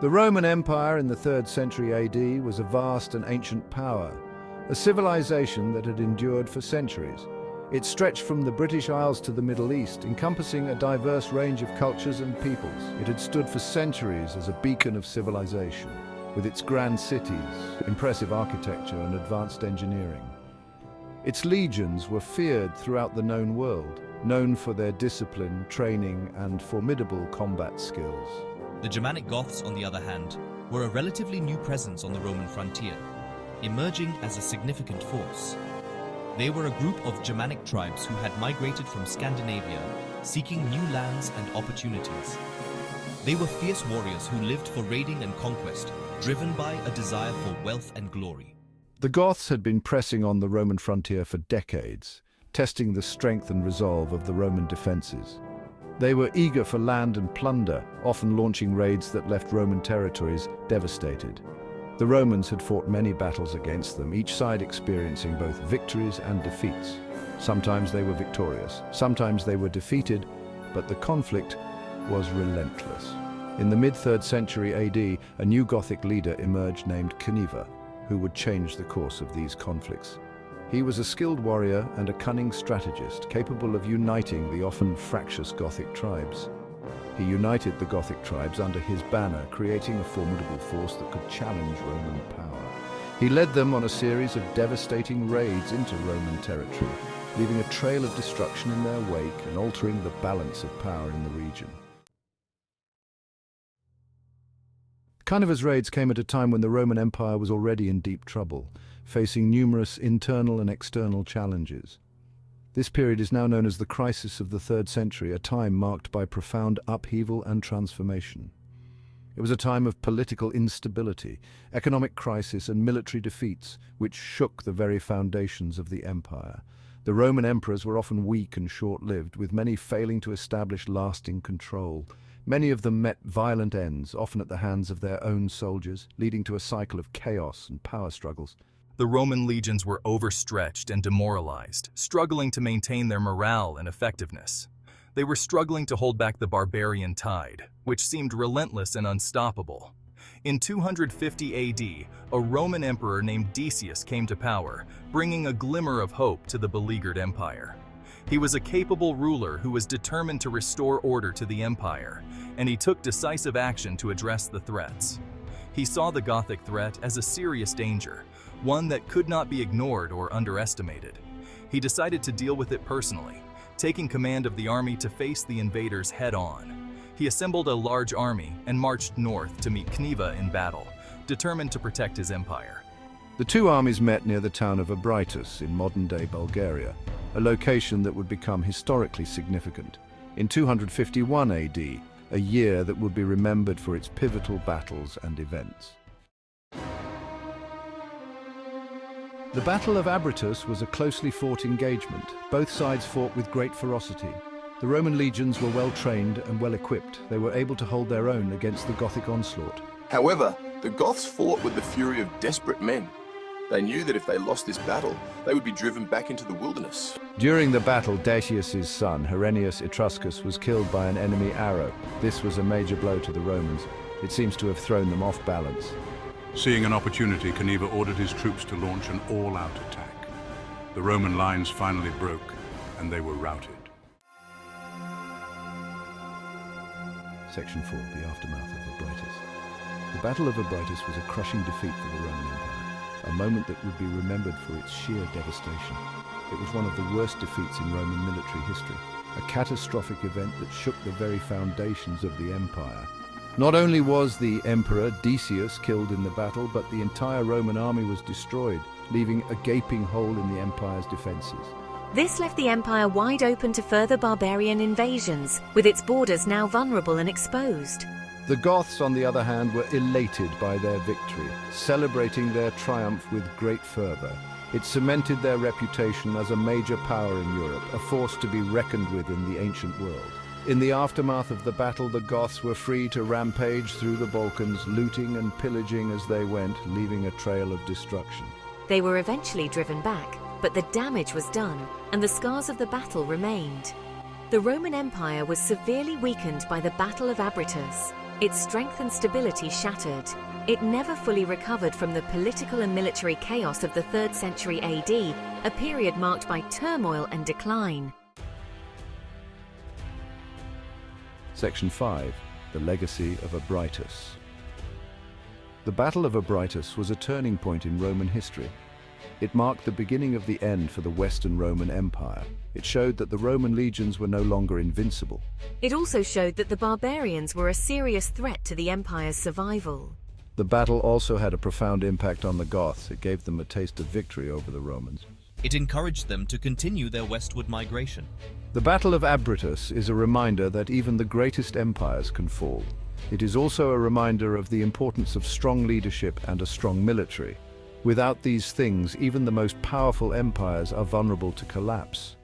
The Roman Empire in the 3rd century AD was a vast and ancient power, a civilization that had endured for centuries. It stretched from the British Isles to the Middle East, encompassing a diverse range of cultures and peoples. It had stood for centuries as a beacon of civilization, with its grand cities, impressive architecture, and advanced engineering. Its legions were feared throughout the known world, known for their discipline, training, and formidable combat skills. The Germanic Goths, on the other hand, were a relatively new presence on the Roman frontier, emerging as a significant force. They were a group of Germanic tribes who had migrated from Scandinavia, seeking new lands and opportunities. They were fierce warriors who lived for raiding and conquest, driven by a desire for wealth and glory. The Goths had been pressing on the Roman frontier for decades, testing the strength and resolve of the Roman defenses. They were eager for land and plunder, often launching raids that left Roman territories devastated. The Romans had fought many battles against them, each side experiencing both victories and defeats. Sometimes they were victorious, sometimes they were defeated, but the conflict was relentless. In the mid-3rd century AD, a new Gothic leader emerged named Cniva, who would change the course of these conflicts. He was a skilled warrior and a cunning strategist, capable of uniting the often fractious Gothic tribes. He united the Gothic tribes under his banner, creating a formidable force that could challenge Roman power. He led them on a series of devastating raids into Roman territory, leaving a trail of destruction in their wake and altering the balance of power in the region. Cniva's raids came at a time when the Roman Empire was already in deep trouble, facing numerous internal and external challenges. This period is now known as the crisis of the 3rd century, a time marked by profound upheaval and transformation. It was a time of political instability, economic crisis, and military defeats, which shook the very foundations of the empire. The Roman emperors were often weak and short-lived, with many failing to establish lasting control. Many of them met violent ends, often at the hands of their own soldiers, leading to a cycle of chaos and power struggles. The Roman legions were overstretched and demoralized, struggling to maintain their morale and effectiveness. They were struggling to hold back the barbarian tide, which seemed relentless and unstoppable. In 250 AD, a Roman emperor named Decius came to power, bringing a glimmer of hope to the beleaguered empire. He was a capable ruler who was determined to restore order to the empire, and he took decisive action to address the threats. He saw the Gothic threat as a serious danger, one that could not be ignored or underestimated. He decided to deal with it personally, taking command of the army to face the invaders head-on. He assembled a large army and marched north to meet Cniva in battle, determined to protect his empire. The two armies met near the town of Abritus in modern-day Bulgaria, a location that would become historically significant. In 251 AD, a year that would be remembered for its pivotal battles and events. The Battle of Abritus was a closely fought engagement. Both sides fought with great ferocity. The Roman legions were well trained and well equipped. They were able to hold their own against the Gothic onslaught. However, the Goths fought with the fury of desperate men. They knew that if they lost this battle, they would be driven back into the wilderness. During the battle, Decius's son, Herennius Etruscus, was killed by an enemy arrow. This was a major blow to the Romans. It seems to have thrown them off balance. Seeing an opportunity, Cniva ordered his troops to launch an all-out attack. The Roman lines finally broke, and they were routed. Section 4, the aftermath of Abritus. The Battle of Abritus was a crushing defeat for the Roman Empire, a moment that would be remembered for its sheer devastation. It was one of the worst defeats in Roman military history, a catastrophic event that shook the very foundations of the empire. Not only was the emperor Decius killed in the battle, but the entire Roman army was destroyed, leaving a gaping hole in the empire's defenses. This left the empire wide open to further barbarian invasions, with its borders now vulnerable and exposed. The Goths, on the other hand, were elated by their victory, celebrating their triumph with great fervor. It cemented their reputation as a major power in Europe, a force to be reckoned with in the ancient world. In the aftermath of the battle, the Goths were free to rampage through the Balkans, looting and pillaging as they went, leaving a trail of destruction. They were eventually driven back, but the damage was done, and the scars of the battle remained. The Roman Empire was severely weakened by the Battle of Abritus. its strength and stability shattered. It never fully recovered from the political and military chaos of the 3rd century AD, a period marked by turmoil and decline. Section 5. The Legacy of Abritus. The Battle of Abritus was a turning point in Roman history. It marked the beginning of the end for the Western Roman Empire. It showed that the Roman legions were no longer invincible. It also showed that the barbarians were a serious threat to the empire's survival. The battle also had a profound impact on the Goths. It gave them a taste of victory over the Romans. It encouraged them to continue their westward migration. The Battle of Abritus is a reminder that even the greatest empires can fall. It is also a reminder of the importance of strong leadership and a strong military. Without these things, even the most powerful empires are vulnerable to collapse.